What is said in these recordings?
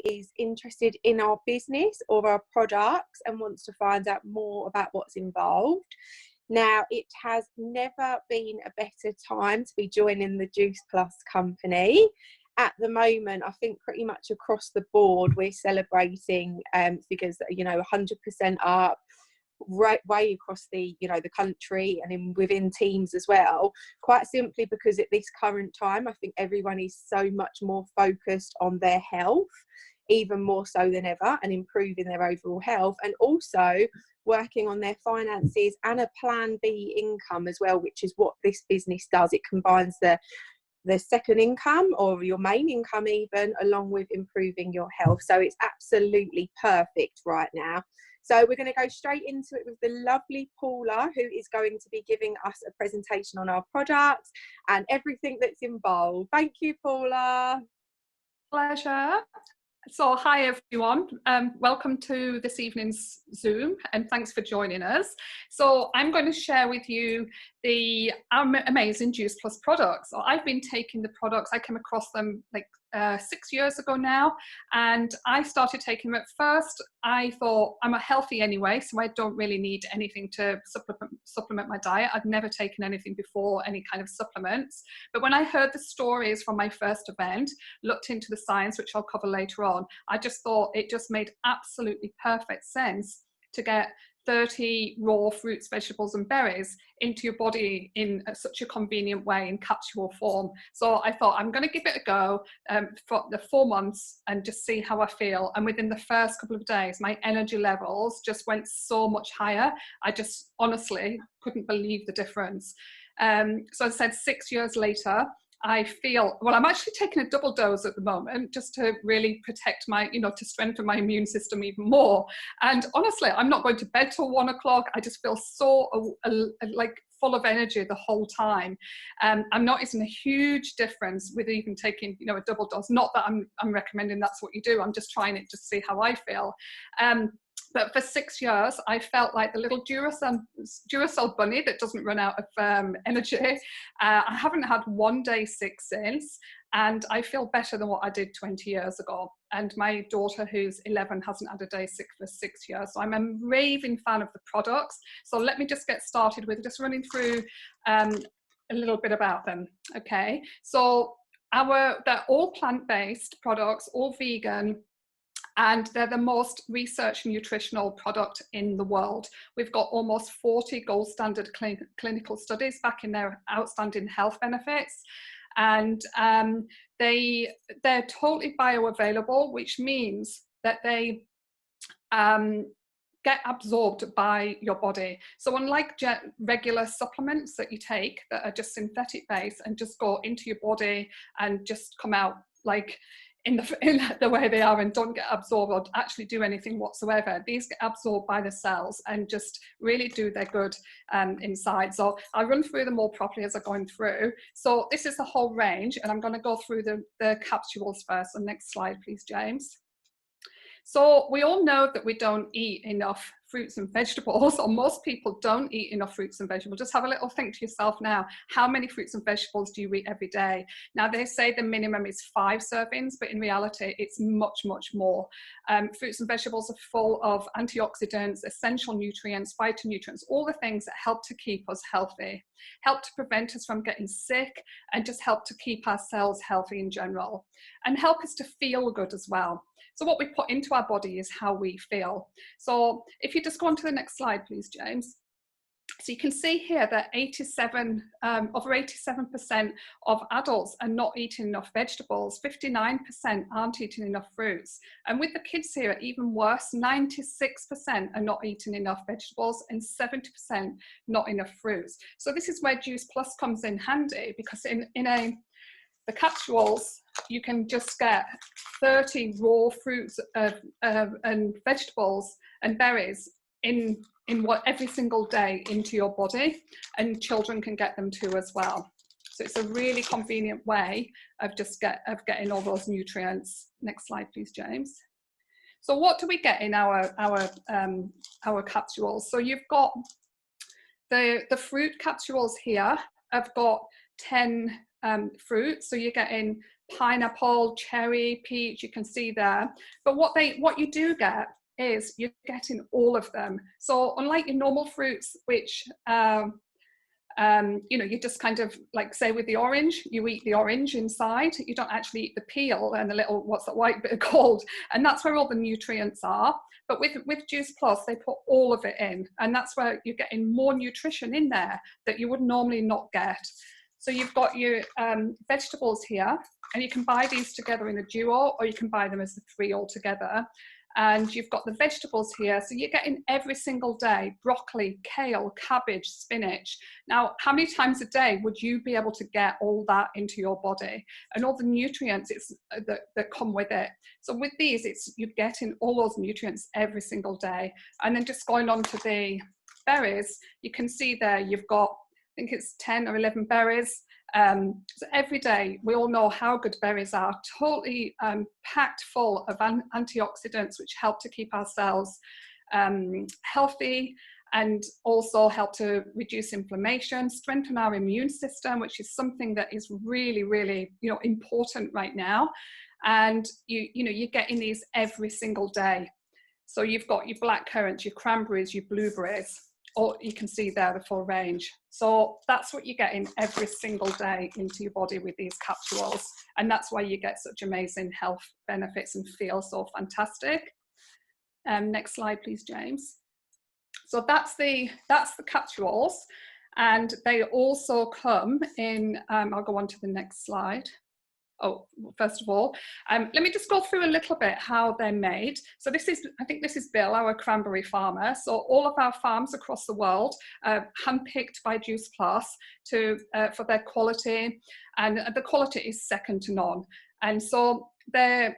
is interested in our business or our products and wants to find out more about what's involved. Now, it has never been a better time to be joining the Juice Plus company. At the moment, I think pretty much across the board, we're celebrating figures that are, you know, 100% up, right way across the, you know, the country and within teams as well, quite simply because at this current time I think everyone is so much more focused on their health, even more so than ever, and improving their overall health, and also working on their finances and a plan B income as well, which is what this business does. It combines the second income or your main income even, along with improving your health. So it's absolutely perfect right now. So we're going to go straight into it with the lovely Paula, who is going to be giving us a presentation on our products and everything that's involved. Thank you, Paula. Pleasure. So hi everyone, welcome to this evening's Zoom and thanks for joining us. So I'm going to share with you the amazing Juice Plus products. So I've been taking the products, I came across them like 6 years ago now, and I started taking them at first. I thought I'm a healthy anyway, so I don't really need anything to supplement my diet. I'd never taken anything before, any kind of supplements. But when I heard the stories from my first event, looked into the science, which I'll cover later on, I just thought it just made absolutely perfect sense to get 30 raw fruits, vegetables and berries into your body in such a convenient way in capsule form. So I thought I'm going to give it a go for the 4 months and just see how I feel. And within the first couple of days, my energy levels just went so much higher. I just honestly couldn't believe the difference. So I said 6 years later, I feel, well, I'm actually taking a double dose at the moment just to really protect my, you know, to strengthen my immune system even more. And honestly, I'm not going to bed till 1 o'clock. I just feel so like full of energy the whole time. I'm noticing a huge difference with even taking, you know, a double dose. Not that I'm recommending that's what you do. I'm just trying it to see how I feel. But for 6 years, I felt like the little Duracell bunny that doesn't run out of energy. I haven't had 1 day sick since, and I feel better than what I did 20 years ago. And my daughter, who's 11, hasn't had a day sick for 6 years. So I'm a raving fan of the products. So let me just get started with just running through a little bit about them. Okay, so they're all plant-based products, all vegan, and they're the most researched nutritional product in the world. We've got almost 40 gold standard clinical studies backing their outstanding health benefits. And they're totally bioavailable, which means that they get absorbed by your body. So unlike regular supplements that you take that are just synthetic based and just go into your body and just come out like in the way they are and don't get absorbed or actually do anything whatsoever. These get absorbed by the cells and just really do their good inside. So I'll run through them all properly as I'm going through. So this is the whole range, and I'm going to go through the capsules first. So next slide, please, James. So we all know that we don't eat enough fruits and vegetables, or most people don't eat enough fruits and vegetables. Just have a little think to yourself now, how many fruits and vegetables do you eat every day? Now they say the minimum is 5 servings, but in reality it's much, much more. Fruits and vegetables are full of antioxidants, essential nutrients, phytonutrients, all the things that help to keep us healthy, help to prevent us from getting sick, and just help to keep our cells healthy in general, and help us to feel good as well. So what we put into our body is how we feel. So if you just go on to the next slide, please, James. So you can see here that over 87% of adults are not eating enough vegetables, 59% aren't eating enough fruits. And with the kids here, even worse, 96% are not eating enough vegetables and 70% not enough fruits. So this is where Juice Plus comes in handy, because the capsules, you can just get 30 raw fruits and vegetables and berries in every single day into your body, and children can get them too as well. So it's a really convenient way of getting all those nutrients. Next slide, please, James. So what do we get in our capsules? So you've got the fruit capsules here. I've got 10 fruits, so you're getting pineapple, cherry, peach, you can see there. But what you do get is you're getting all of them. So unlike your normal fruits, which you know, you just kind of like, say with the orange, you eat the orange inside, you don't actually eat the peel and the little, what's that white bit called? And that's where all the nutrients are. But with Juice Plus, they put all of it in, and that's where you're getting more nutrition in there that you would normally not get. So you've got your vegetables here, and you can buy these together in a duo, or you can buy them as the 3 all together. And you've got the vegetables here, so you're getting every single day broccoli, kale, cabbage, spinach. Now, how many times a day would you be able to get all that into your body and all the nutrients that come with it? So with these, you're getting all those nutrients every single day. And then just going on to the berries, you can see there you've got, I think it's 10 or 11 berries. So every day, we all know how good berries are, totally packed full of antioxidants, which help to keep our cells healthy, and also help to reduce inflammation, strengthen our immune system, which is something that is really, really, you know, important right now. And you know, you're getting these every single day. So you've got your black currants, your cranberries, your blueberries, or you can see there the full range. So that's what you're getting every single day into your body with these capsules. And that's why you get such amazing health benefits and feel so fantastic. Next slide, please, James. So that's the capsules. And they also come in, I'll go on to the next slide. Oh, first of all, let me just go through a little bit how they're made. So this is, I think this is Bill, our cranberry farmer. So all of our farms across the world, handpicked by Juice Plus for their quality, and the quality is second to none. And so they're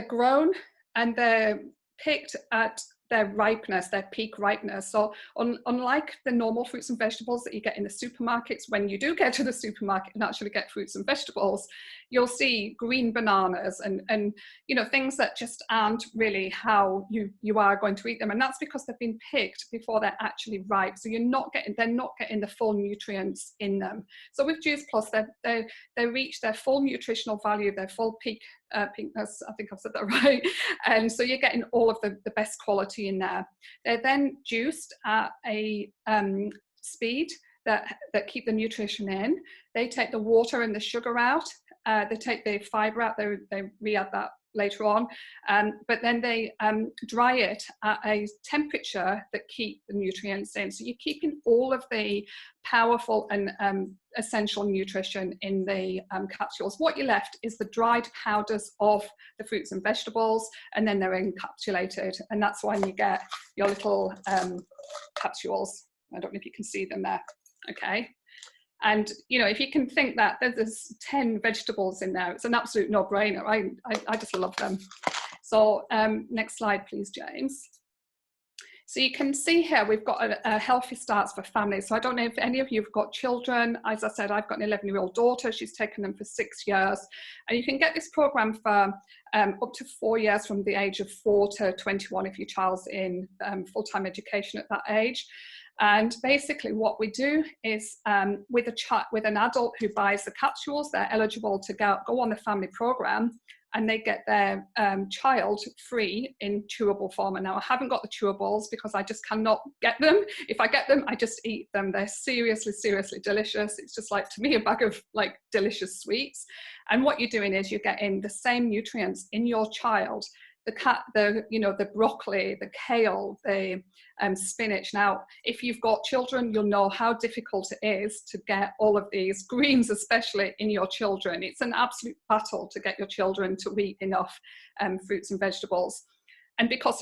grown and they're picked at their ripeness, their peak ripeness. So unlike the normal fruits and vegetables that you get in the supermarkets, when you do get to the supermarket and actually get fruits and vegetables, you'll see green bananas and you know, things that just aren't really how you are going to eat them. And that's because they've been picked before they're actually ripe. So they're not getting the full nutrients in them. So with Juice Plus, they reach their full nutritional value, their full peak pinkness, I think I've said that right. And so you're getting all of the best quality in there. They're then juiced at a speed that keep the nutrition in. They take the water and the sugar out. They take the fiber out. They re-add that later on. But then they dry it at a temperature that keep the nutrients in. So you're keeping all of the powerful and essential nutrition in the capsules. What you're left is the dried powders of the fruits and vegetables, and then they're encapsulated. And that's when you get your little capsules. I don't know if you can see them there. Okay. And, you know, if you can think that there's 10 vegetables in there, it's an absolute no-brainer. I just love them. So next slide, please, James. So you can see here, we've got a healthy starts for families. So I don't know if any of you have got children. As I said, I've got an 11-year-old daughter. She's taken them for 6 years. And you can get this program for up to 4 years, from the age of 4 to 21 if your child's in full-time education at that age. And basically what we do is with an adult who buys the capsules, they're eligible to go on the family program, and they get their child free in chewable form. And now I haven't got the chewables because I just cannot get them. If I get them, I just eat them. They're seriously, seriously delicious. It's just like, to me, a bag of like delicious sweets. And what you're doing is you're getting the same nutrients in your child. The broccoli, the kale, the spinach. Now, if you've got children, you'll know how difficult it is to get all of these greens, especially in your children. It's an absolute battle to get your children to eat enough fruits and vegetables. And because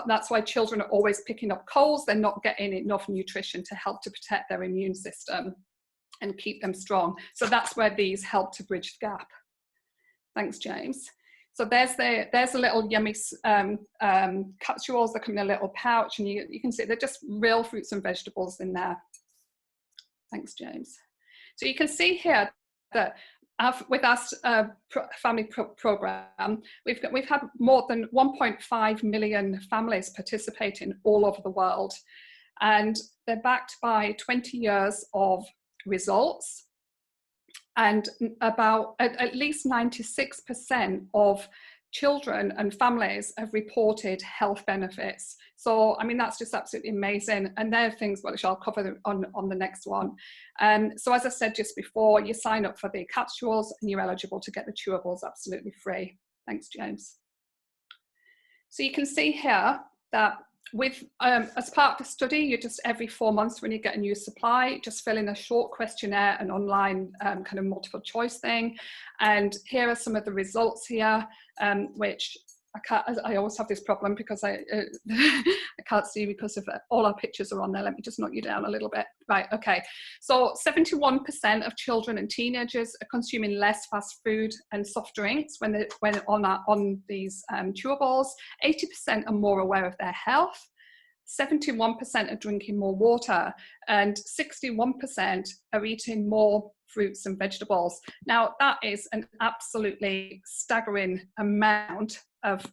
that's why children are always picking up colds. They're not getting enough nutrition to help to protect their immune system and keep them strong. So that's where these help to bridge the gap. Thanks, James. So there's the little yummy capsules that come in a little pouch, and you can see they're just real fruits and vegetables in there. Thanks, James. So you can see here that with our family program, we've had more than 1.5 million families participating all over the world, and they're backed by 20 years of results. and about at least 96% of children and families have reported health benefits. So, I mean, that's just absolutely amazing. And there are things which I'll cover on the next one. So as I said just before, you sign up for the capsules and you're eligible to get the chewables absolutely free. Thanks, James. So you can see here that with as part of the study, you just every 4 months when you get a new supply, just fill in a short questionnaire, an online kind of multiple choice thing. And here are some of the results here, which I always have this problem because I can't see because of all our pictures are on there. Let me just knock you down a little bit. Right, okay. So 71% of children and teenagers are consuming less fast food and soft drinks when on these chewables. 80% are more aware of their health. 71% are drinking more water, and 61% are eating more fruits and vegetables. Now, that is an absolutely staggering amount of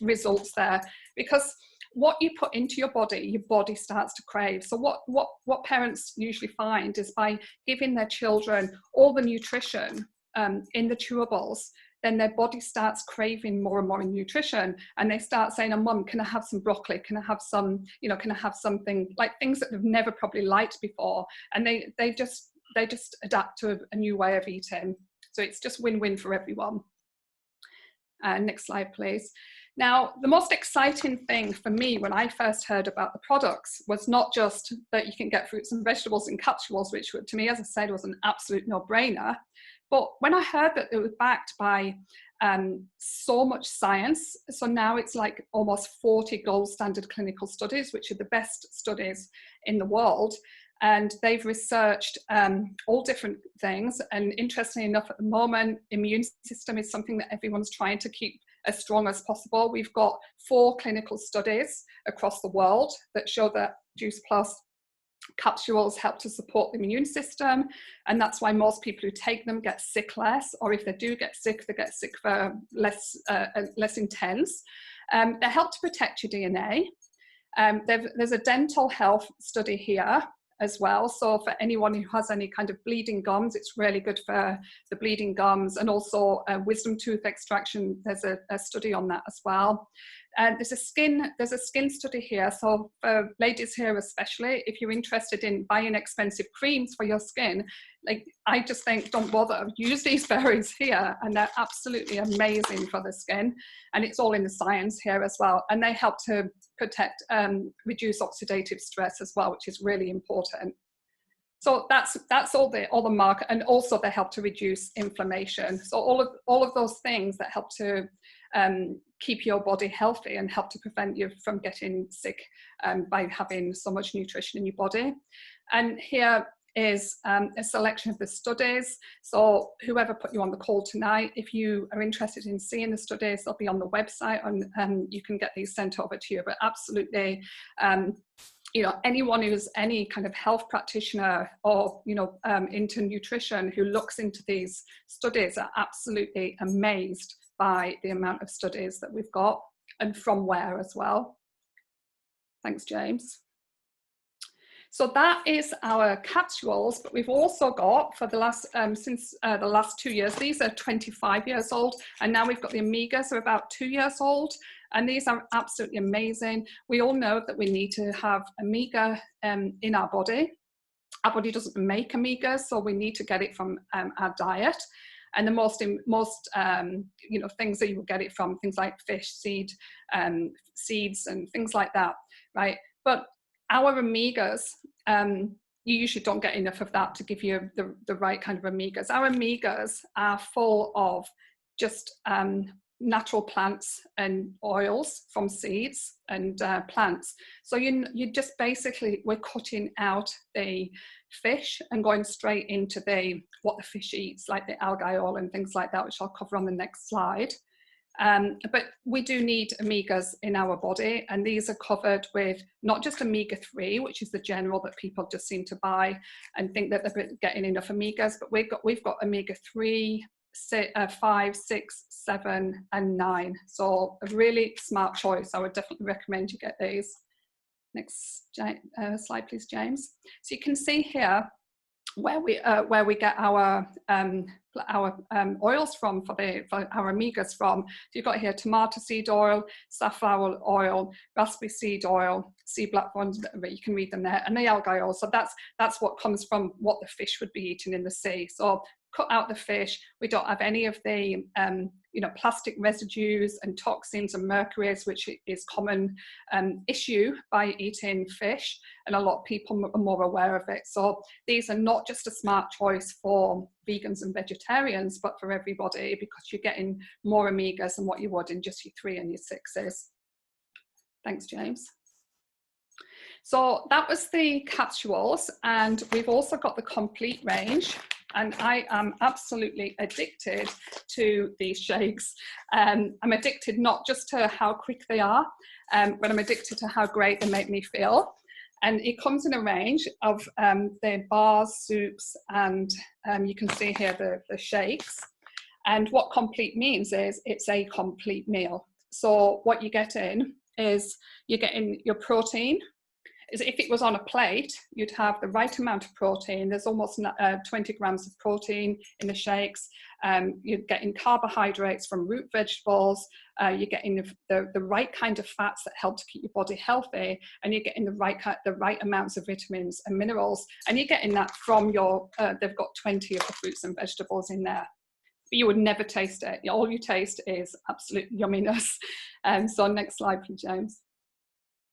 results there, because what you put into your body starts to crave. So what parents usually find is by giving their children all the nutrition in the chewables, then their body starts craving more and more nutrition, and they start saying, oh, Mum, can I have some broccoli? Can I have some, can I have something, like things that they've never probably liked before? And they just adapt to a new way of eating. So it's just win-win for everyone. Next slide, please. Now, the most exciting thing for me when I first heard about the products was not just that you can get fruits and vegetables in capsules, which to me, as I said, was an absolute no-brainer. But when I heard that it was backed by so much science, so now it's like almost 40 gold standard clinical studies, which are the best studies in the world. And they've researched all different things. And interestingly enough, at the moment, immune system is something that everyone's trying to keep as strong as possible. We've got 4 clinical studies across the world that show that Juice Plus capsules help to support the immune system, and that's why most people who take them get sick less, or if they do get sick, they get sick for less intense. They help to protect your DNA. There's a dental health study here as well, so for anyone who has any kind of bleeding gums, it's really good for the bleeding gums, and also wisdom tooth extraction. There's a study on that as well. There's a skin study here, so for ladies here especially, if you're interested in buying expensive creams for your skin, like I just think don't bother, use these berries here, and they're absolutely amazing for the skin, and it's all in the science here as well, and they help to protect, reduce oxidative stress as well, which is really important. So that's all the mark, and also they help to reduce inflammation. So all of those things that help to keep your body healthy and help to prevent you from getting sick by having so much nutrition in your body. And here is a selection of the studies. So whoever put you on the call tonight, if you are interested in seeing the studies, they'll be on the website, and you can get these sent over to you. But absolutely, anyone who's any kind of health practitioner or, into nutrition who looks into these studies are absolutely amazed by the amount of studies that we've got, and from where as well. Thanks, James. So that is our capsules, but we've also got, for the last, since the last 2 years, these are 25 years old, and now we've got the omegas, are about 2 years old, and these are absolutely amazing. We all know that we need to have omega in our body. Our body doesn't make omegas, so we need to get it from our diet. And the most things that you will get it from, things like fish, seeds, and things like that, right? But our omegas, you usually don't get enough of that to give you the right kind of omegas. Our omegas are full of just natural plants and oils from seeds and plants. So you just basically, we're cutting out the fish and going straight into what the fish eats, like the algae oil and things like that, which I'll cover on the next slide. But we do need omegas in our body, and these are covered with not just omega-3, which is the general that people just seem to buy and think that they're getting enough omegas, but we've got omega-3, 5, 6, 7, and 9. So a really smart choice. I would definitely recommend you get these. Next slide, please, James. So you can see here where we get our oils from for our omegas from. So you've got here tomato seed oil, safflower oil, raspberry seed oil, sea blackthorn, but you can read them there, and the algae oil. So that's what comes from what the fish would be eating in the sea. So cut out the fish. We don't have any of the plastic residues and toxins and mercuries, which is common issue by eating fish, and a lot of people are more aware of it. So these are not just a smart choice for vegans and vegetarians, but for everybody, because you're getting more omegas than what you would in just your 3 and your 6s. Thanks, James. So that was the capsules, and we've also got the complete range. And I am absolutely addicted to these shakes. I'm addicted not just to how quick they are, but I'm addicted to how great they make me feel. And it comes in a range of the bars, soups, and you can see here the shakes. And what complete means is it's a complete meal. So what you get in is you're getting your protein. If it was on a plate, you'd have the right amount of protein. There's almost 20 grams of protein in the shakes. You're getting carbohydrates from root vegetables. You're getting the right kind of fats that help to keep your body healthy, and you're getting the right amounts of vitamins and minerals. And you're getting that from your. They've got 20 of the fruits and vegetables in there. But you would never taste it. All you taste is absolute yumminess. So next slide, please, James.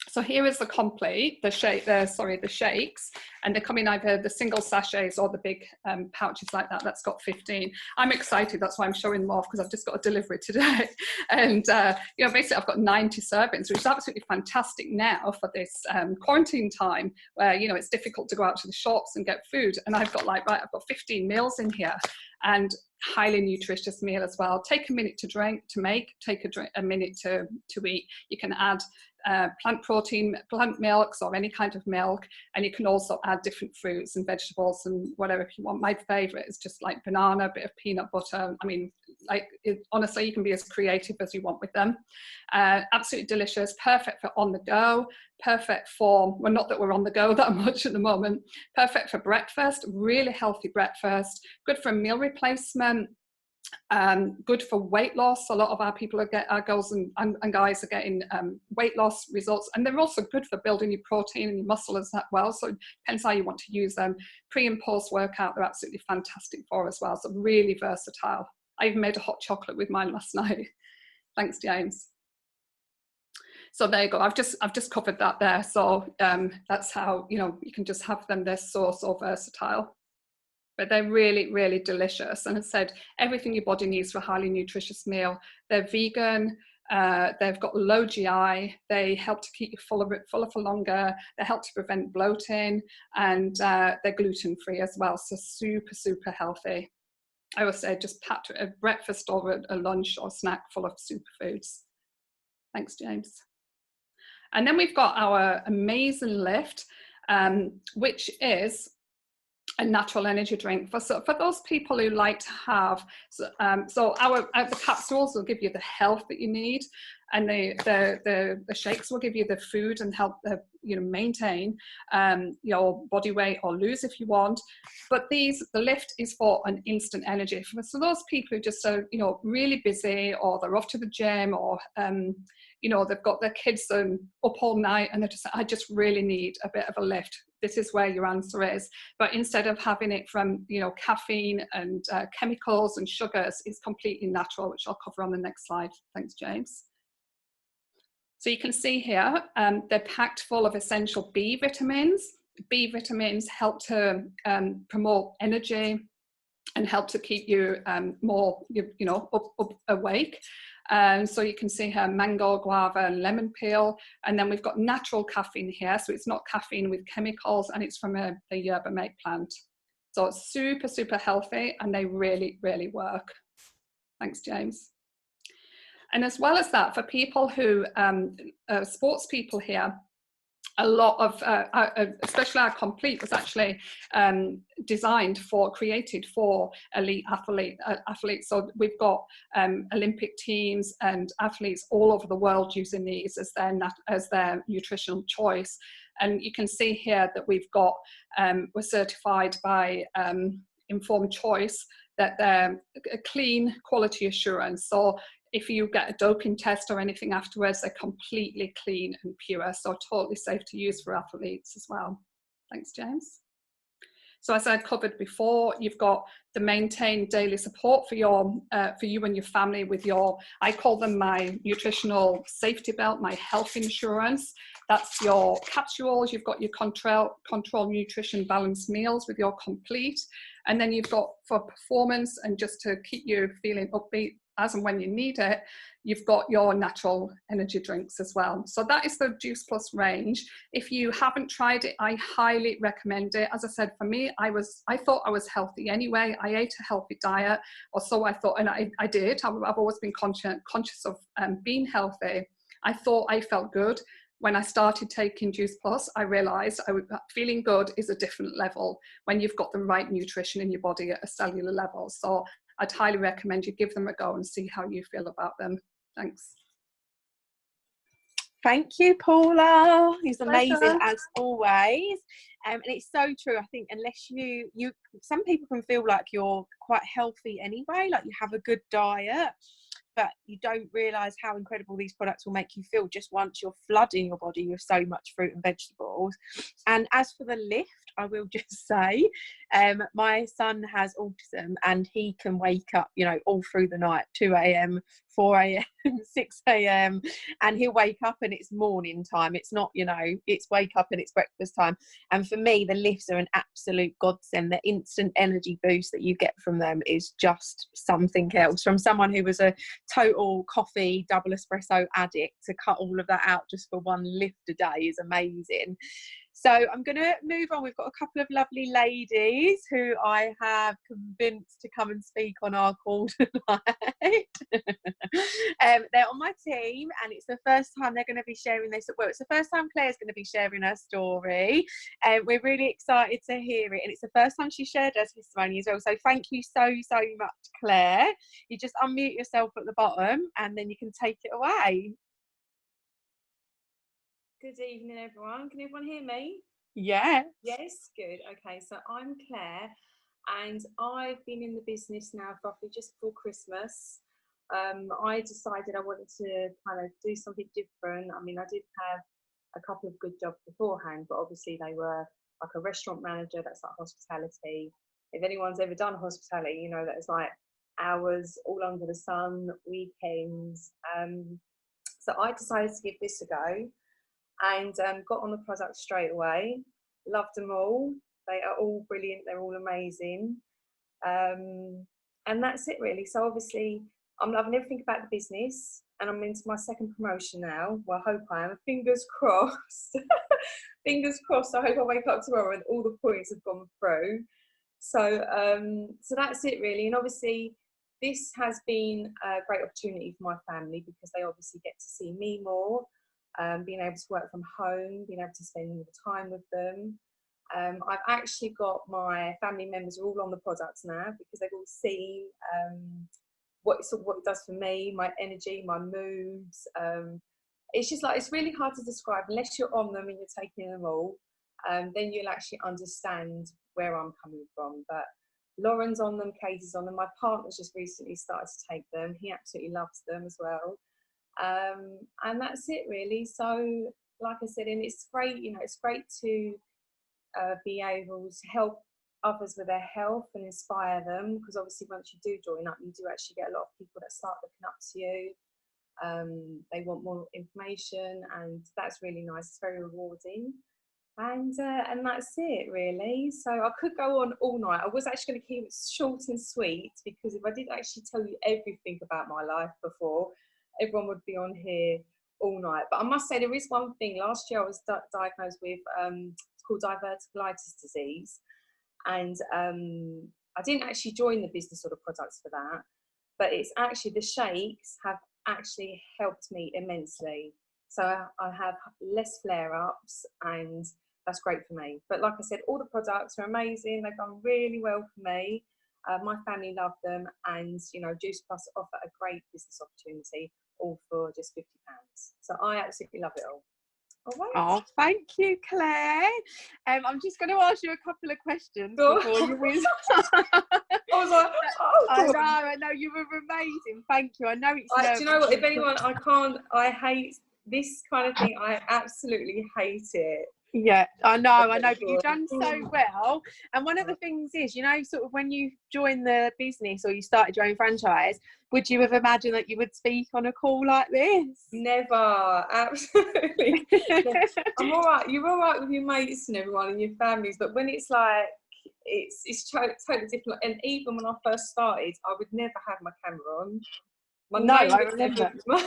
So here is the complete, the shakes, and they come in either the single sachets or the big pouches like that. That's got 15. I'm excited, that's why I'm showing them off, because I've just got a delivery today. And basically I've got 90 servings, which is absolutely fantastic now for this quarantine time, where it's difficult to go out to the shops and get food. And I've got I've got 15 meals in here, and highly nutritious meal as well. Take a minute to make, take a minute to eat. You can add plant protein, plant milks, or any kind of milk, and you can also add different fruits and vegetables and whatever if you want. My favorite is just like banana, a bit of peanut butter. I mean, honestly, you can be as creative as you want with them. Absolutely delicious, perfect for on the go, perfect for, well, not that we're on the go that much at the moment, perfect for breakfast, really healthy breakfast, good for a meal replacement. Good for weight loss. A lot of our girls and guys are getting weight loss results, and they're also good for building your protein and your muscle as well. So it depends how you want to use them. Pre and post workout, they're absolutely fantastic for as well. So really versatile. I even made a hot chocolate with mine last night. Thanks, James. So there you go. I've just covered that there. So that's how you can just have them. They're so versatile. But they're really, really delicious. And as I said, everything your body needs for a highly nutritious meal. They're vegan, they've got low GI, they help to keep you fuller for longer, they help to prevent bloating, and they're gluten-free as well. So super healthy. I would say just packed a breakfast or a lunch or snack full of superfoods. Thanks, James. And then we've got our amazing lift, which is a natural energy drink for those people who like to have. So the capsules will give you the health that you need, and the shakes will give you the food and help maintain your body weight or lose if you want. But the lift is for an instant energy. So those people who just are really busy, or they're off to the gym, or they've got their kids up all night, and they're just, I just really need a bit of a lift. This is where your answer is. But instead of having it from caffeine and chemicals and sugars, it's completely natural, which I'll cover on the next slide. Thanks, James. So you can see here, they're packed full of essential B vitamins. B vitamins help to promote energy and help to keep you more, up awake. So you can see here mango, guava, and lemon peel. And then we've got natural caffeine here. So it's not caffeine with chemicals, and it's from a yerba mate plant. So it's super healthy, and they really work. Thanks, James. And as well as that, for people who, sports people here, a lot of, especially our complete was actually created for elite athletes. So we've got Olympic teams and athletes all over the world using these as their nutritional choice. And you can see here that we've got, we're certified by Informed Choice, that they're a clean quality assurance. So if you get a doping test or anything afterwards, they're completely clean and pure. So totally safe to use for athletes as well. Thanks, James. So as I covered before, you've got the maintained daily support for your, for you and your family with your, I call them my nutritional safety belt, my health insurance. That's your capsules. You've got your control nutrition balanced meals with your complete. And then you've got, for performance and just to keep you feeling upbeat as and when you need it, you've got your natural energy drinks as well. So that is the Juice Plus range. If you haven't tried it, I highly recommend it. As I said, for me, I thought I was healthy anyway. I ate a healthy diet, or so I thought, and I did. I've always been conscious of being healthy. I thought I felt good. When I started taking Juice Plus, I realised feeling good is a different level when you've got the right nutrition in your body at a cellular level. So I'd highly recommend you give them a go and see how you feel about them. Thanks. Thank you, Paula. It's amazing Pleasure. as always. And it's so true. I think unless you some people can feel like you're quite healthy anyway, like you have a good diet, but you don't realise how incredible these products will make you feel just once you're flooding your body with so much fruit and vegetables. And as for the lift, I will just say, my son has autism and he can wake up, you know, all through the night, 2 a.m, 4 a.m, 6 a.m, and he'll wake up and it's morning time. It's not, you know, it's wake up and it's breakfast time. And for me, the lifts are an absolute godsend. The instant energy boost that you get from them is just something else. From someone who was a total coffee double espresso addict, to cut all of that out just for one lift a day is amazing. So I'm going to move on. We've got a couple of lovely ladies who I have convinced to come and speak on our call tonight. They're on my team, and it's the first time they're going to be sharing this. Well, it's the first time Claire's going to be sharing her story. We're really excited to hear it, and it's the first time she shared her testimony as well. So thank you so much, Claire. You just unmute yourself at the bottom, and then you can take it away. Good evening, everyone. Can everyone hear me? Yeah. Yes, good. Okay, so I'm Claire, and I've been in the business now for roughly just before Christmas. I decided I wanted to kind of do something different. I mean, I did have a couple of good jobs beforehand, but obviously they were like a restaurant manager, that's like hospitality. If anyone's ever done hospitality, you know that it's like hours all under the sun, weekends. So I decided to give this a go. And got on the product straight away. Loved them all. They are all brilliant. They're all amazing. And that's it really. So obviously I'm loving everything about the business, and I'm into my second promotion now. Well, I hope I am. Fingers crossed. Fingers crossed. I hope I wake up tomorrow and all the points have gone through. So so that's it really. And obviously this has been a great opportunity for my family, because they obviously get to see me more. Being able to work from home, being able to spend more time with them. I've actually got my family members are all on the products now, because they've all seen what it does for me, my energy, my moods. It's just like, it's really hard to describe unless you're on them and you're taking them all. Then you'll actually understand where I'm coming from. But Lauren's on them, Katie's on them. My partner's just recently started to take them. He absolutely loves them as well. And that's it really. So like I said, and it's great, you know, it's great to be able to help others with their health and inspire them, because obviously once you do join up, you do actually get a lot of people that start looking up to you. They want more information, and that's really nice. It's very rewarding. And that's it really. So I could go on all night. I was actually going to keep it short and sweet, because if I did actually tell you everything about my life before, everyone would be on here all night. But I must say, there is one thing. Last year I was diagnosed with it's called diverticulitis disease, and I didn't actually join the business or the products for that, but it's actually, the shakes have actually helped me immensely. So I have less flare-ups, and that's great for me. But like I said, all the products are amazing. They've done really well for me. My family love them, and you know, Juice Plus offer a great business opportunity, all for just £50. So I absolutely love it all. Oh, wait. Oh, thank you, Claire. I'm just going to ask you a couple of questions Go on. before you whiz. I was like, oh, I know, you were amazing. Thank you. I know it's do you know what? If anyone, I hate this kind of thing. I absolutely hate it. Yeah, I know, but you've done so well. And one of the things is, you know, sort of when you joined the business or you started your own franchise, would you have imagined that you would speak on a call like this? Never, absolutely. I'm all right. You're all right with your mates and everyone and your families, but when it's like, it's totally different. And even when I first started, I would never have my camera on. I remember. So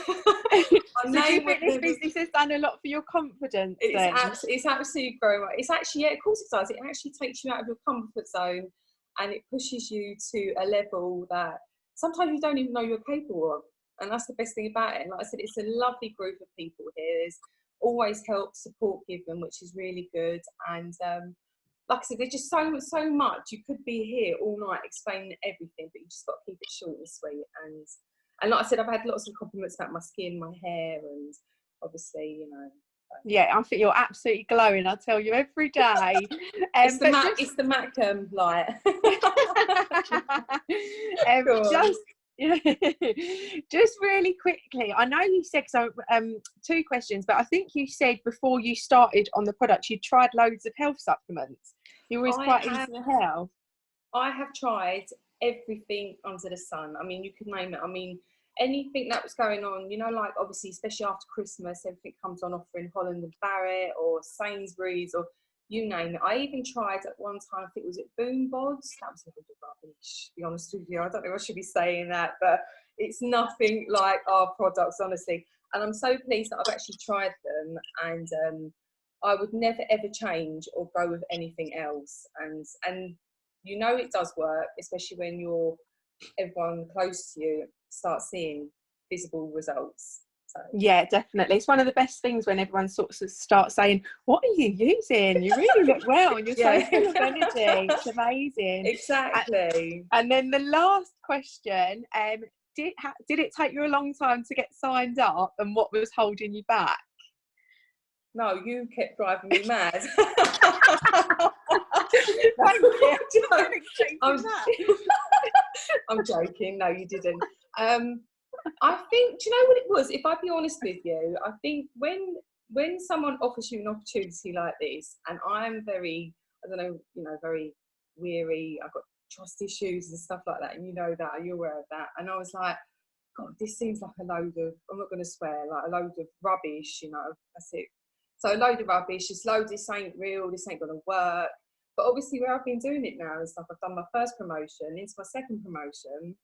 do you think this business has done a lot for your confidence? It's absolutely growing. It's actually, yeah, of course it does. It actually takes you out of your comfort zone, and it pushes you to a level that sometimes you don't even know you're capable of. And that's the best thing about it. And like I said, it's a lovely group of people here. There's always help, support given, which is really good. And like I said, there's just so much. You could be here all night explaining everything, but you just got to keep it short and sweet. And like I said, I've had lots of compliments about my skin, my hair, and obviously, you know. Yeah, I think you're absolutely glowing. I tell you every day. It's the Mac light. Just really quickly, I know you said so. 2 questions, but I think you said before you started on the product, you tried loads of health supplements. You were quite into health. I have tried everything under the sun. I mean, you could name it. I mean, anything that was going on, you know, like obviously, especially after Christmas, everything comes on offer in Holland and Barrett or Sainsbury's or you name it. I even tried at one time, I think it was at Boom Bods. That was a bit rubbish, to be honest with you. I don't know if I should be saying that, but it's nothing like our products, honestly. And I'm so pleased that I've actually tried them, and I would never ever change or go with anything else. And you know it does work, especially when everyone close to you starts seeing visible results. So. Yeah, definitely. It's one of the best things when everyone sort of starts saying, "What are you using? You really look well, and you're so full of energy. It's amazing." Exactly. And then the last question: did it take you a long time to get signed up, and what was holding you back? No, you kept driving me mad. I'm joking. No, you didn't. I think, do you know what it was? If I'd be honest with you, I think when someone offers you an opportunity like this, and I'm very, I don't know, you know, very weary, I've got trust issues and stuff like that, and you know that, you're aware of that. And I was like, God, this seems like a load of, I'm not going to swear, like a load of rubbish, you know, that's it. So a load of rubbish, this ain't real, this ain't going to work. But obviously where I've been doing it now and stuff, I've done my first promotion, into my second promotion.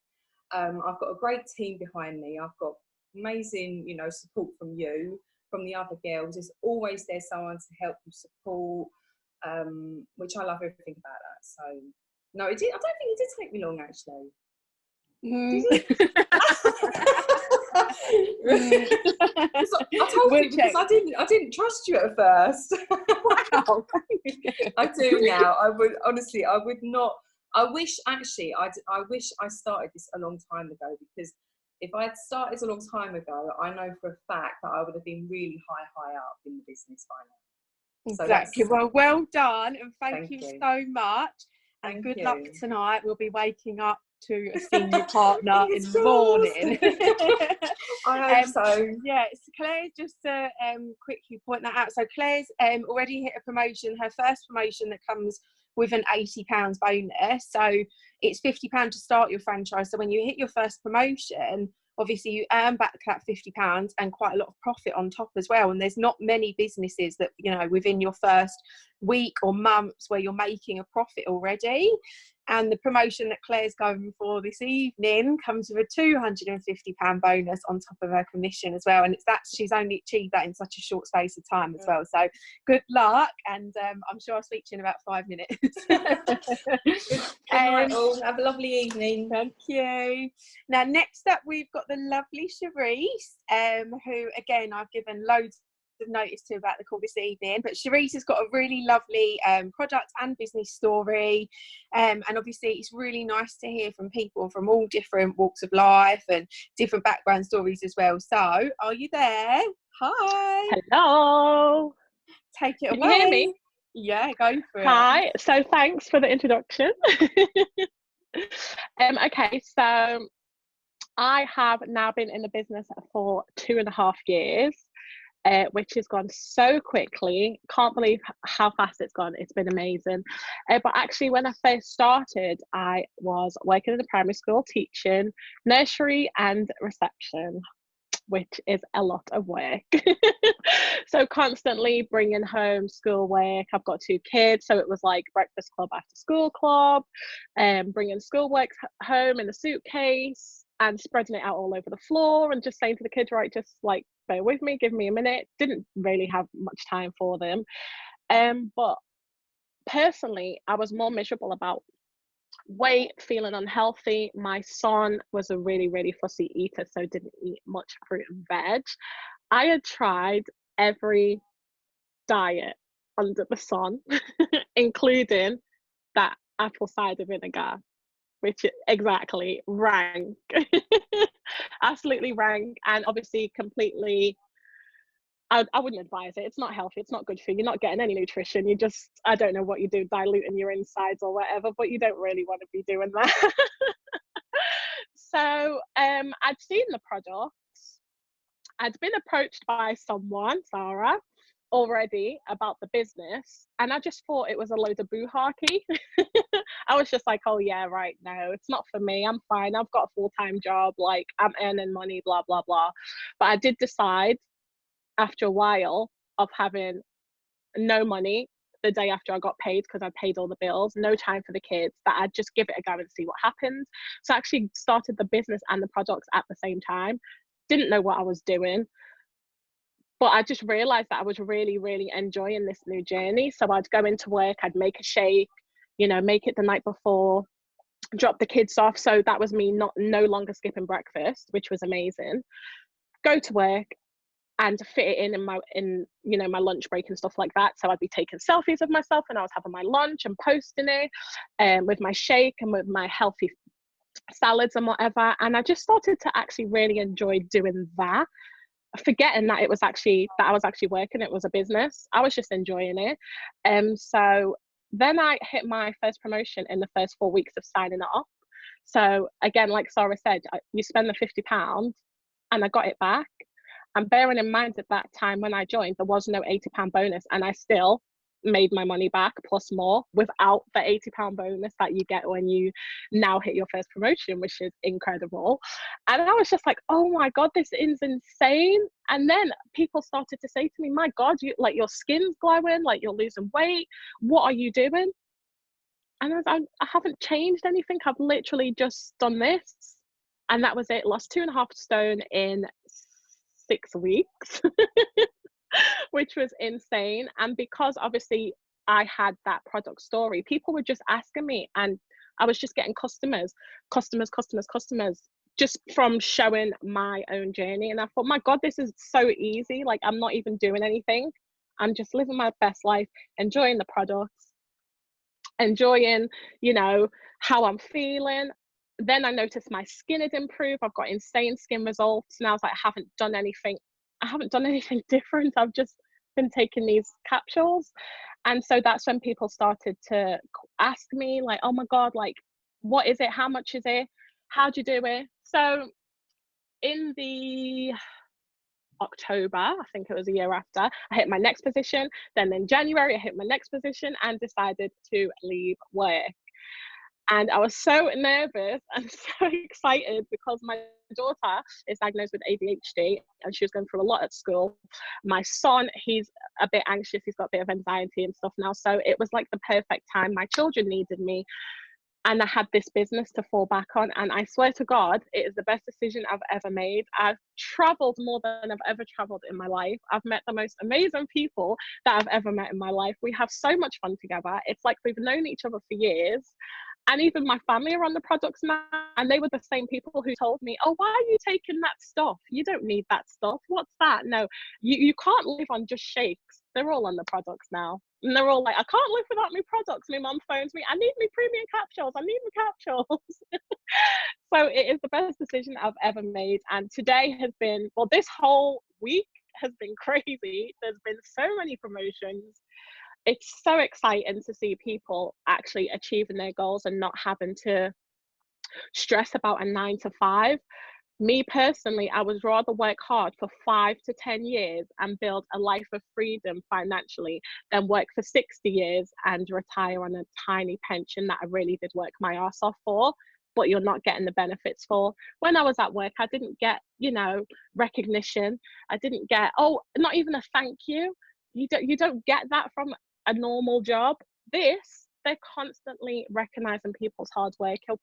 I've got a great team behind me. I've got amazing, you know, support from you, from the other girls. There's always there someone to help you support, which I love everything about that. So, no, I don't think it did take me long, actually. Did it? I told you because I didn't trust you at first. Wow. I do now. I would honestly, I would not. I wish I started this a long time ago, because if I had started a long time ago, I know for a fact that I would have been really high up in the business by now. Exactly. So well done, and thank you so much. And Thank good you. luck tonight. We'll be waking up to a senior partner in the morning. I hope so. Yeah, so Claire, just to quickly point that out. So Claire's already hit a promotion, her first promotion that comes with an £80 bonus. So it's £50 to start your franchise. So when you hit your first promotion, obviously you earn back that £50 and quite a lot of profit on top as well. And there's not many businesses that, you know, within your first week or months where you're making a profit already. And the promotion that Claire's going for this evening comes with a £250 bonus on top of her commission as well. And she's only achieved that in such a short space of time as well. So good luck, and I'm sure I'll speak to you in about 5 minutes. Good night all. Have a lovely evening. Thank you. Now, next up, we've got the lovely Charisse, who, again, I've given loads have noticed too about the call this evening, but Sharice has got a really lovely product and business story, and obviously it's really nice to hear from people from all different walks of life and different background stories as well. So are you there? Hi. Hello. Take it Can away. you hear me? Yeah, go for it. Hi. So thanks for the introduction. Okay, so I have now been in the business for 2.5 years, which has gone so quickly. Can't believe how fast it's gone. It's been amazing. But actually, when I first started, I was working in a primary school teaching nursery and reception, which is a lot of work. So constantly bringing home schoolwork. I've got 2 kids, so it was like breakfast club after school club, bringing schoolwork home in a suitcase and spreading it out all over the floor and just saying to the kids, right, just like bear with me, give me a minute. Didn't really have much time for them. But personally, I was more miserable about weight, feeling unhealthy. My son was a really, really fussy eater, so didn't eat much fruit and veg. I had tried every diet under the sun, including that apple cider vinegar, which exactly rank. Absolutely rank, and obviously completely I wouldn't advise it. It's not healthy. It's not good for you. You're not getting any nutrition. You just, I don't know what you do, diluting your insides or whatever, but you don't really want to be doing that. So I'd seen the products. I'd been approached by someone, Sara, already about the business, and I just thought it was a load of buhaki. I was just like, oh yeah, right, no, it's not for me. I'm fine. I've got a full-time job. Like, I'm earning money, blah, blah, blah. But I did decide after a while of having no money the day after I got paid, because I paid all the bills, no time for the kids, that I'd just give it a go and see what happens. So I actually started the business and the products at the same time. Didn't know what I was doing, but I just realized that I was really, really enjoying this new journey. So I'd go into work, I'd make a shake, make it the night before, drop the kids off. So that was me no longer skipping breakfast, which was amazing. Go to work and fit it in my lunch break and stuff like that. So I'd be taking selfies of myself when I was having my lunch and posting it, with my shake and with my healthy salads and whatever. And I just started to actually really enjoy doing that, forgetting that I was actually working. It was a business. I was just enjoying it. So then I hit my first promotion in the first 4 weeks of signing it up. So again, like Sara said, you spend the £50 and I got it back. And bearing in mind at that time when I joined, there was no £80 bonus, and I still made my money back plus more without the £80 bonus that you get when you now hit your first promotion, which is incredible. And I was just like, oh my God, this is insane. And then people started to say to me, my God, your skin's glowing, like you're losing weight. What are you doing? And I haven't changed anything. I've literally just done this. And that was it. Lost 2.5 stone in 6 weeks, which was insane. And because obviously I had that product story, people were just asking me, and I was just getting customers, just from showing my own journey. And I thought, my God, this is so easy. Like, I'm not even doing anything. I'm just living my best life, enjoying the products, enjoying, how I'm feeling. Then I noticed my skin had improved. I've got insane skin results. And I was like, I haven't done anything different. I've just been taking these capsules. And so that's when people started to ask me, like, oh my God, like, what is it? How much is it? How'd you do it? So in the October, I think it was a year after, I hit my next position. Then in January, I hit my next position and decided to leave work. And I was so nervous and so excited because my daughter is diagnosed with ADHD and she was going through a lot at school. My son, he's a bit anxious. He's got a bit of anxiety and stuff now. So it was like the perfect time. My children needed me. And I had this business to fall back on. And I swear to God, it is the best decision I've ever made. I've traveled more than I've ever traveled in my life. I've met the most amazing people that I've ever met in my life. We have so much fun together. It's like we've known each other for years. And even my family are on the products now, and they were the same people who told me, oh, why are you taking that stuff? You don't need that stuff. What's that? No, you can't live on just shakes. They're all on the products now. And they're all like, I can't live without my products. My mum phones me, I need my premium capsules. I need my capsules. So it is the best decision I've ever made. And today has been, well, this whole week has been crazy. There's been so many promotions. It's so exciting to see people actually achieving their goals and not having to stress about a 9 to 5. Me personally, I would rather work hard for 5 to 10 years and build a life of freedom financially than work for 60 years and retire on a tiny pension that I really did work my ass off for, but you're not getting the benefits for. When I was at work, I didn't get, recognition. I didn't get, not even a thank you. You don't get that from a normal job. They're constantly recognizing people's hard work. You're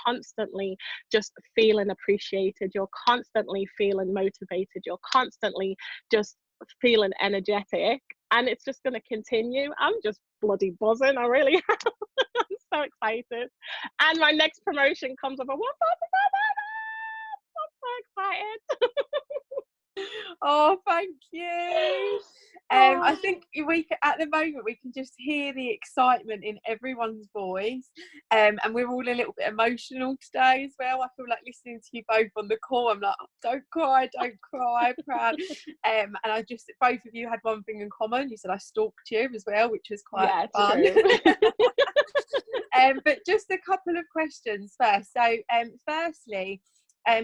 constantly just feeling appreciated. You're constantly feeling motivated. You're constantly just feeling energetic, and it's just going to continue. I'm just bloody buzzing. I really am. I'm so excited. And my next promotion comes with a 1.5. I'm so excited. Oh, thank you. I think at the moment we can just hear the excitement in everyone's voice, and we're all a little bit emotional today as well. I feel like listening to you both on the call, I'm like, oh, don't cry, proud. And I just, both of you had one thing in common. You said I stalked you as well, which was quite fun. But just a couple of questions first. So, firstly,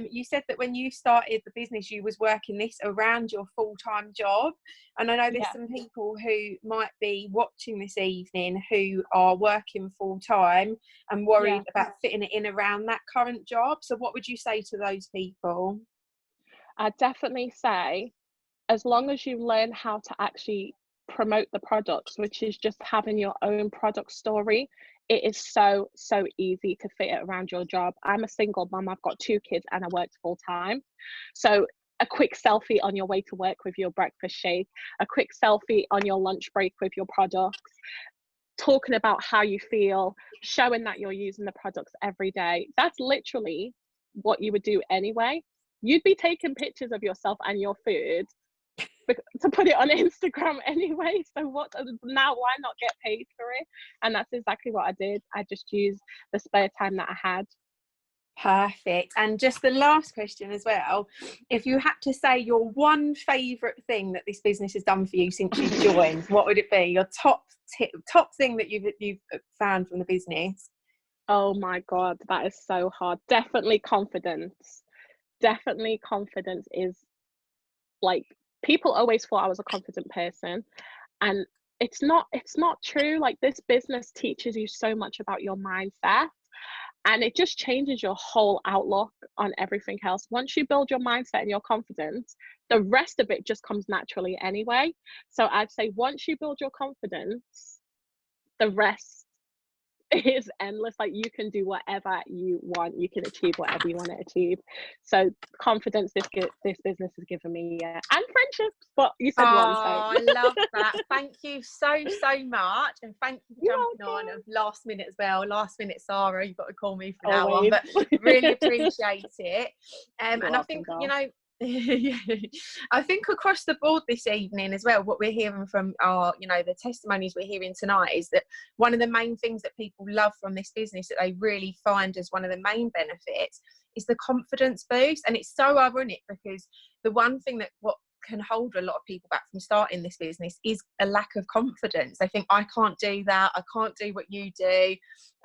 you said that when you started the business, you was working this around your full-time job, and I know there's some people who might be watching this evening who are working full-time and worried about fitting it in around that current job. So what would you say to those people? I'd definitely say, as long as you learn how to actually promote the products, which is just having your own product story, it is so easy to fit it around your job. I'm a single mum, I've got 2 kids, and I work full time. So a quick selfie on your way to work with your breakfast shake, a quick selfie on your lunch break with your products, talking about how you feel, showing that you're using the products every day. That's literally what you would do anyway. You'd be taking pictures of yourself and your food to put it on Instagram anyway. So why not get paid for it? And that's exactly what I did. I just used the spare time that I had. Perfect. And just the last question as well, if you had to say your one favourite thing that this business has done for you since you joined, what would it be? Your top thing that you've found from the business? Oh my God, that is so hard. Definitely confidence. Definitely confidence is, like, people always thought I was a confident person, and it's not true. Like, this business teaches you so much about your mindset, and it just changes your whole outlook on everything else. Once you build your mindset and your confidence, the rest of it just comes naturally anyway. So I'd say once you build your confidence, the rest is endless. Like, you can do whatever you want, you can achieve whatever you want to achieve. So confidence this business has given me, and friendships. But you said one, so I love that. Thank you so much, and thank you for jumping on last minute as well. Last minute, Sara, you've got to call me from now on, but really appreciate it. And I think, I think across the board this evening as well, what we're hearing from our, the testimonies we're hearing tonight is that one of the main things that people love from this business, that they really find as one of the main benefits, is the confidence boost. And it's so ironic, because the one thing that what can hold a lot of people back from starting this business is a lack of confidence. They think, I can't do that, I can't do what you do,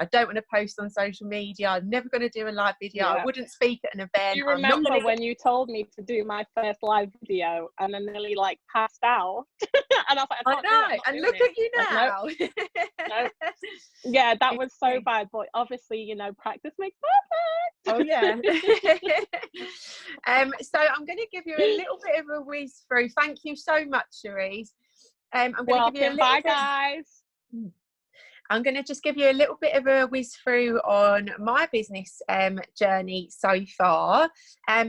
I don't want to post on social media, I'm never going to do a live video, I wouldn't speak at an event. You remember when you told me to do my first live video and I nearly passed out? And I was like, I know, and look at you now. Nope. Yeah, that was so bad, but obviously, practice makes perfect. Oh yeah. So I'm going to give you a little bit of a whiz through. Thank you so much, Cherise. I'm going to give you a little bit. Bye, guys. I'm going to just give you a little bit of a whiz through on my business journey so far.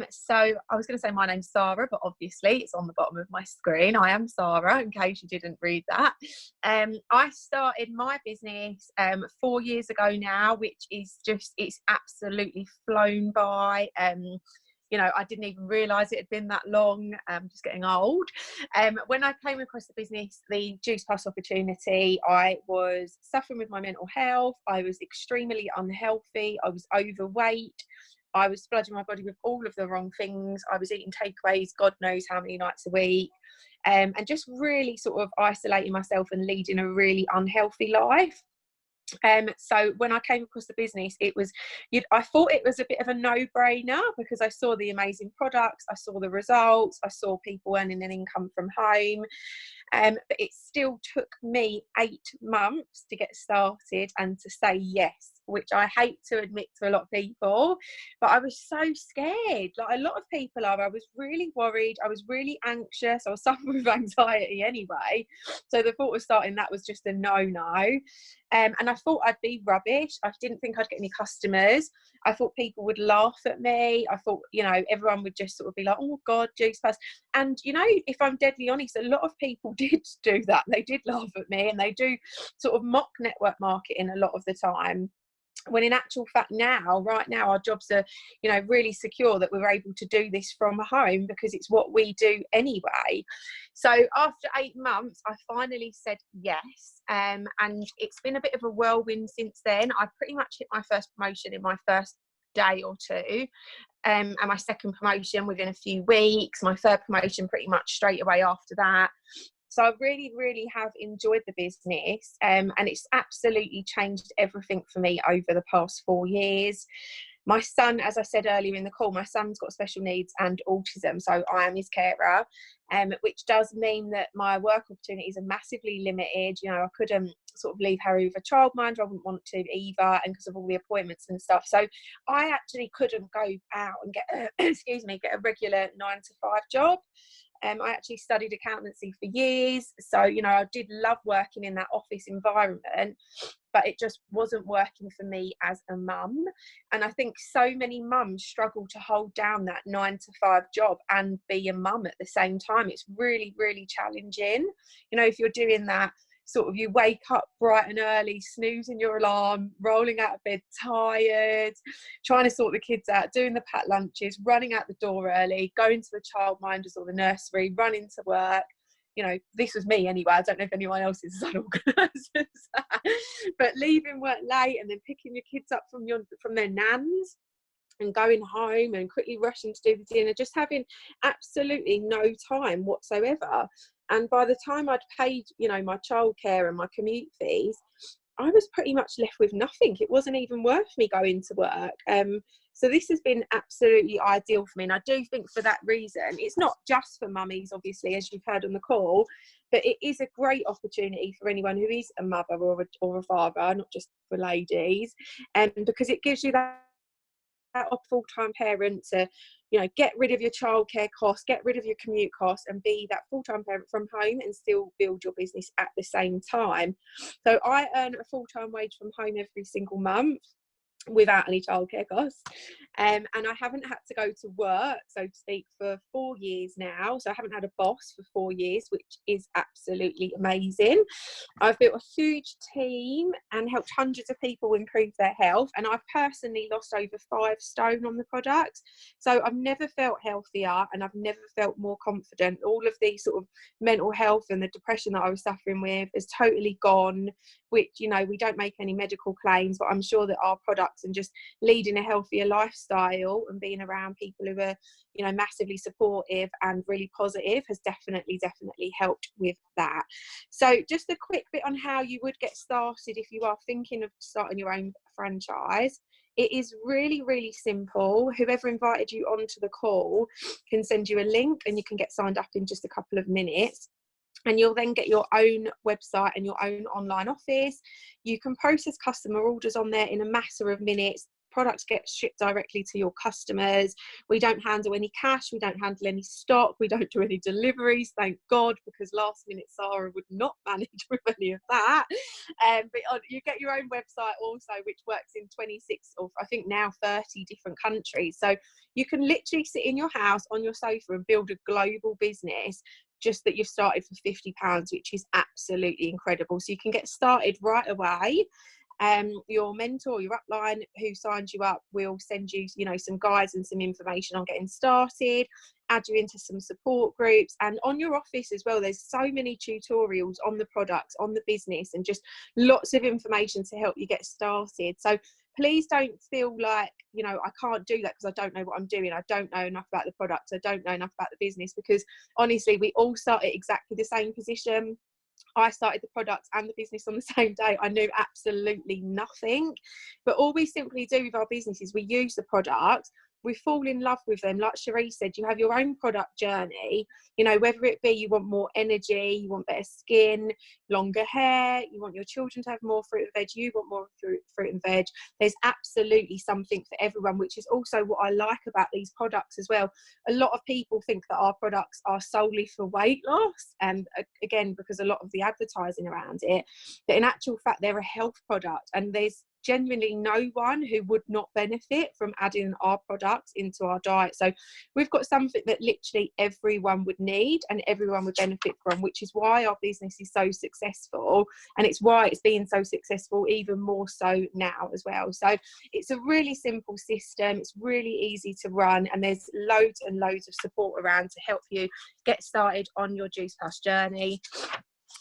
So I was going to say my name's Sara, but obviously it's on the bottom of my screen. I am Sara, in case you didn't read that. I started my business 4 years ago now, which is just, it's absolutely flown by. You know, I didn't even realise it had been that long. I'm just getting old. When I came across the business, the Juice Plus opportunity, I was suffering with my mental health. I was extremely unhealthy. I was overweight. I was flooding my body with all of the wrong things. I was eating takeaways, God knows how many nights a week. And just really sort of isolating myself and leading a really unhealthy life. So when I came across the business, it was, I thought it was a bit of a no-brainer because I saw the amazing products, I saw the results, I saw people earning an income from home. But it still took me 8 months to get started and to say yes, which I hate to admit to a lot of people, but I was so scared. Like a lot of people are. I was really worried. I was really anxious. I was suffering with anxiety anyway. So the thought of starting that was just a no-no. And I thought I'd be rubbish. I didn't think I'd get any customers. I thought people would laugh at me. I thought, you know, everyone would just sort of be like, oh God, Juice Plus. And, you know, if I'm deadly honest, a lot of people did do that. They did laugh at me, and they do sort of mock network marketing a lot of the time. When in actual fact right now, our jobs are, you know, really secure that we're able to do this from home because it's what we do anyway. So after 8 months, I finally said yes. And it's been a bit of a whirlwind since then. I pretty much hit my first promotion in my first day or two. And my second promotion within a few weeks, my third promotion pretty much straight away after that. So I really, really have enjoyed the business, and it's absolutely changed everything for me over the past 4 years. My son, as I said earlier in the call, my son's got special needs and autism, so I am his carer, which does mean that my work opportunities are massively limited. You know, I couldn't sort of leave Harry with a childminder. I wouldn't want to either, and because of all the appointments and stuff. So I actually couldn't go out and get a regular 9-to-5 job. I actually studied accountancy for years. So, you know, I did love working in that office environment, but it just wasn't working for me as a mum. And I think so many mums struggle to hold down that 9-to-5 job and be a mum at the same time. It's really, really challenging. You know, if you're doing that, sort of you wake up bright and early, snoozing your alarm, rolling out of bed tired, trying to sort the kids out, doing the packed lunches, running out the door early, going to the childminders or the nursery, running to work. You know, this was me anyway. I don't know if anyone else is as unorganised as that. But leaving work late and then picking your kids up from their nans and going home and quickly rushing to do the dinner, just having absolutely no time whatsoever. And by the time I'd paid, you know, my childcare and my commute fees, I was pretty much left with nothing. It wasn't even worth me going to work. So this has been absolutely ideal for me. And I do think for that reason, it's not just for mummies, obviously, as you've heard on the call, but it is a great opportunity for anyone who is a mother or a father, not just for ladies, because it gives you that full-time parent to, you know, get rid of your childcare costs, get rid of your commute costs, and be that full-time parent from home and still build your business at the same time. So I earn a full-time wage from home every single month without any childcare costs, and I haven't had to go to work, so to speak, for 4 years now. So I haven't had a boss for 4 years, which is absolutely amazing. I've built a huge team and helped hundreds of people improve their health, and I've personally lost over 5 stone on the products. So I've never felt healthier, and I've never felt more confident. All of the sort of mental health and the depression that I was suffering with is totally gone, which, you know, we don't make any medical claims, but I'm sure that our products and just leading a healthier lifestyle and being around people who are, you know, massively supportive and really positive has definitely helped with that. So just a quick bit on how you would get started if you are thinking of starting your own franchise. It is really, really simple. Whoever invited you onto the call can send you a link and you can get signed up in just a couple of minutes. And you'll then get your own website and your own online office. You can process customer orders on there in a matter of minutes, products get shipped directly to your customers. We don't handle any cash, we don't handle any stock, we don't do any deliveries, thank God, because last minute Sara would not manage with any of that. But you get your own website also, which works in 26 or I think now 30 different countries. So you can literally sit in your house on your sofa and build a global business, just that you've started for £50, which is absolutely incredible. So you can get started right away. Your mentor, your upline who signs you up will send you, some guides and some information on getting started, add you into some support groups, and on your office as well. There's so many tutorials on the products, on the business, and just lots of information to help you get started. So please don't feel like, I can't do that because I don't know what I'm doing. I don't know enough about the products. I don't know enough about the business, because honestly, we all start at exactly the same position. I started the products and the business on the same day. I knew absolutely nothing. But all we simply do with our business is we use the products, we fall in love with them. Like Cherie said, you have your own product journey, whether it be you want more energy, you want better skin, longer hair, you want your children to have more fruit and veg, you want more fruit and veg. There's absolutely something for everyone, which is also what I like about these products as well. A lot of people think that our products are solely for weight loss, and again, because a lot of the advertising around it, but in actual fact, they're a health product, and there's genuinely no one who would not benefit from adding our products into our diet. So we've got something that literally everyone would need and everyone would benefit from, which is why our business is so successful, and it's why it's being so successful even more so now as well. So it's a really simple system, it's really easy to run, and there's loads and loads of support around to help you get started on your Juice Plus journey.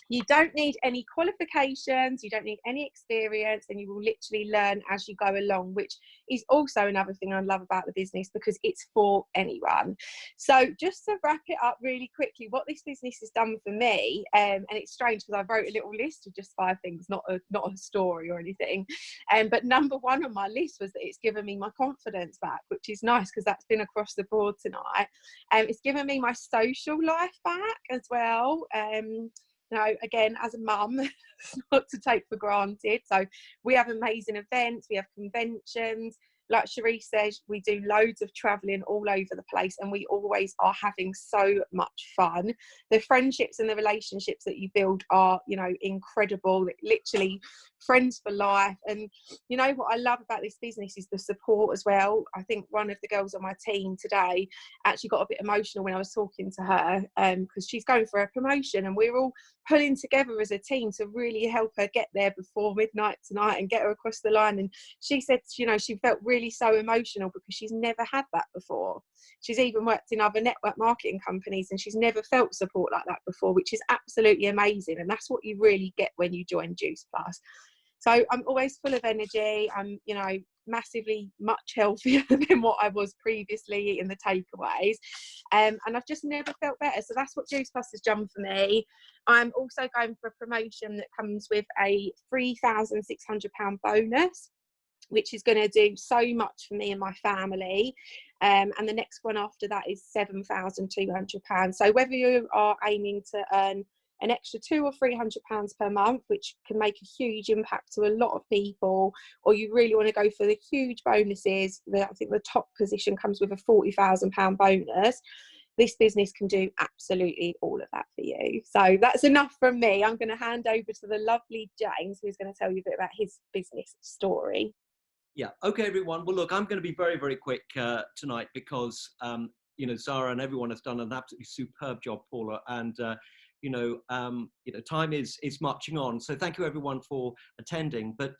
You don't need any qualifications, you don't need any experience, and you will literally learn as you go along, which is also another thing I love about the business, because it's for anyone. So just to wrap it up really quickly, what this business has done for me, and it's strange because I wrote a little list of just 5 things, not a story or anything, but number 1 on my list was that it's given me my confidence back, which is nice because that's been across the board tonight. It's given me my social life back as well. Again, as a mum, it's not to take for granted. So we have amazing events, we have conventions. Like Cherie says, we do loads of travelling all over the place, and we always are having so much fun. The friendships and the relationships that you build are, incredible. Literally friends for life. And what I love about this business is the support as well. I think one of the girls on my team today actually got a bit emotional when I was talking to her, because she's going for a promotion, and we're all pulling together as a team to really help her get there before midnight tonight and get her across the line. And she said, she felt really so emotional because she's never had that before. She's even worked in other network marketing companies and she's never felt support like that before, which is absolutely amazing. And that's what you really get when you join Juice Plus. So I'm always full of energy. I'm, massively much healthier than what I was previously eating the takeaways. And I've just never felt better. So that's what Juice Plus has done for me. I'm also going for a promotion that comes with a £3,600 bonus, which is going to do so much for me and my family. And the next one after that is £7,200. So whether you are aiming to earn an extra £200 or £300 per month, which can make a huge impact to a lot of people, or you really want to go for the huge bonuses, I think the top position comes with a £40,000 bonus. This business can do absolutely all of that for you. So that's enough from me. I'm going to hand over to the lovely James, who's going to tell you a bit about his business story. Yeah. Okay, everyone. Well, look, I'm going to be very, very quick tonight because, Sara and everyone has done an absolutely superb job, Paula, and time is marching on. So thank you everyone for attending. But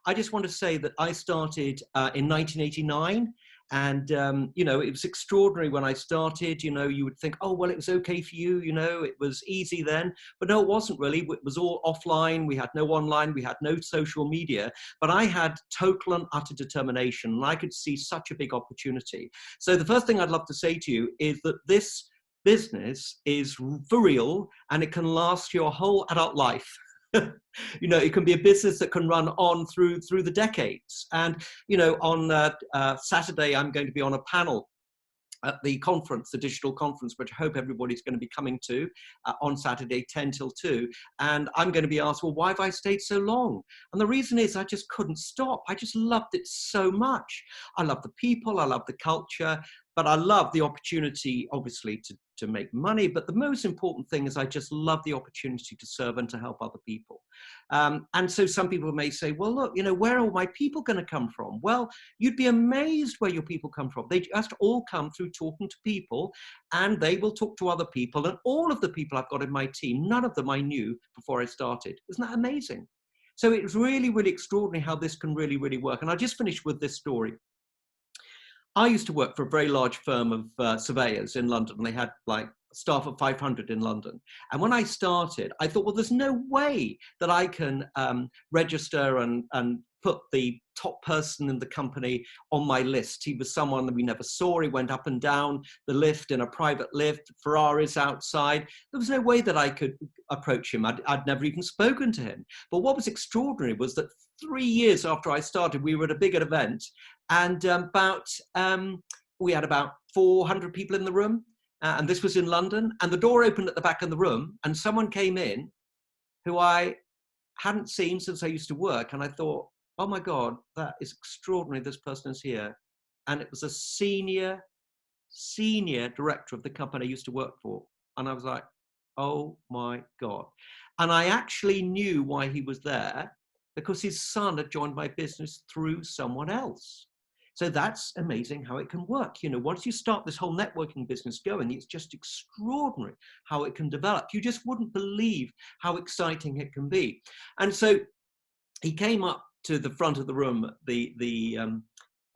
I just want to say that I started in 1989. And, it was extraordinary when I started. You would think, oh, well, it was okay for you. It was easy then. But no, it wasn't really. It was all offline. We had no online. We had no social media. But I had total and utter determination. And I could see such a big opportunity. So the first thing I'd love to say to you is that this business is for real and it can last your whole adult life. It can be a business that can run on through the decades. And on Saturday I'm going to be on a panel at the conference, the digital conference, which I hope everybody's going to be coming to on Saturday, 10 till 2. And I'm going to be asked, well, why have I stayed so long? And the reason is I just couldn't stop. I just loved it so much. I love the people, I love the culture, but I love the opportunity, obviously, to make money. But the most important thing is I just love the opportunity to serve and to help other people. And so some people may say, well, look, where are all my people going to come from? Well, you'd be amazed where your people come from. They just all come through talking to people, and they will talk to other people. And all of the people I've got in my team, none of them I knew before I started. Isn't that amazing? So it's really, really extraordinary how this can really, really work. And I'll just finish with this story. I used to work for a very large firm of surveyors in London. They had like staff of 500 in London. And when I started, I thought, well, there's no way that I can register and put the top person in the company on my list. He was someone that we never saw. He went up and down the lift in a private lift, Ferraris outside. There was no way that I could approach him. I'd never even spoken to him. But what was extraordinary was that 3 years after I started, we were at a big event, and we had about 400 people in the room, and this was in London, and the door opened at the back of the room, and someone came in who I hadn't seen since I used to work, and I thought, oh my God, that is extraordinary, this person is here. And it was a senior director of the company I used to work for, and I was like, oh my God. And I actually knew why he was there, because his son had joined my business through someone else. So that's amazing how it can work. Once you start this whole networking business going, it's just extraordinary how it can develop. You just wouldn't believe how exciting it can be. And so he came up to the front of the room at the end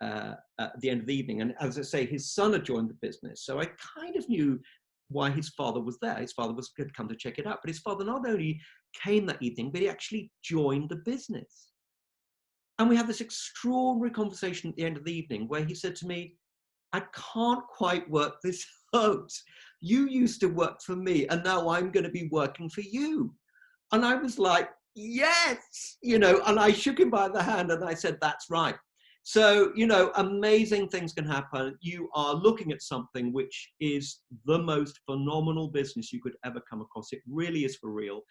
of the evening. And as I say, his son had joined the business. So I kind of knew why his father was there. His father had come to check it out. But his father not only came that evening, but he actually joined the business. And we had this extraordinary conversation at the end of the evening where he said to me, I can't quite work this out. You used to work for me, and now I'm going to be working for you. And I was like, yes, and I shook him by the hand and I said, that's right. So, amazing things can happen. You are looking at something which is the most phenomenal business you could ever come across. It really is for real.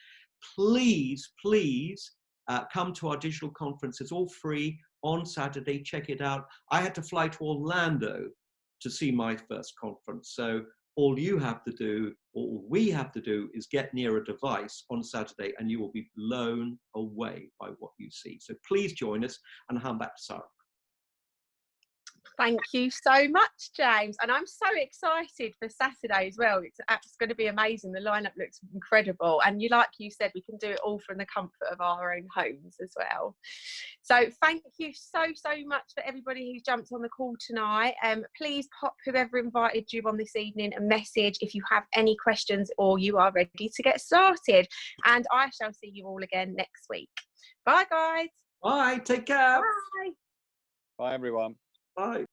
Please, please come to our digital conference. It's all free on Saturday. Check it out. I had to fly to Orlando to see my first conference. So all you have to do, all we have to do, is get near a device on Saturday and you will be blown away by what you see. So please join us, and I'll hand back to Sara. Thank you so much, James. And I'm so excited for Saturday as well. It's going to be amazing. The lineup looks incredible. And like you said, we can do it all from the comfort of our own homes as well. So thank you so much for everybody who's jumped on the call tonight. Please pop whoever invited you on this evening a message if you have any questions or you are ready to get started. And I shall see you all again next week. Bye, guys. Bye. Take care. Bye. Bye, everyone. Bye.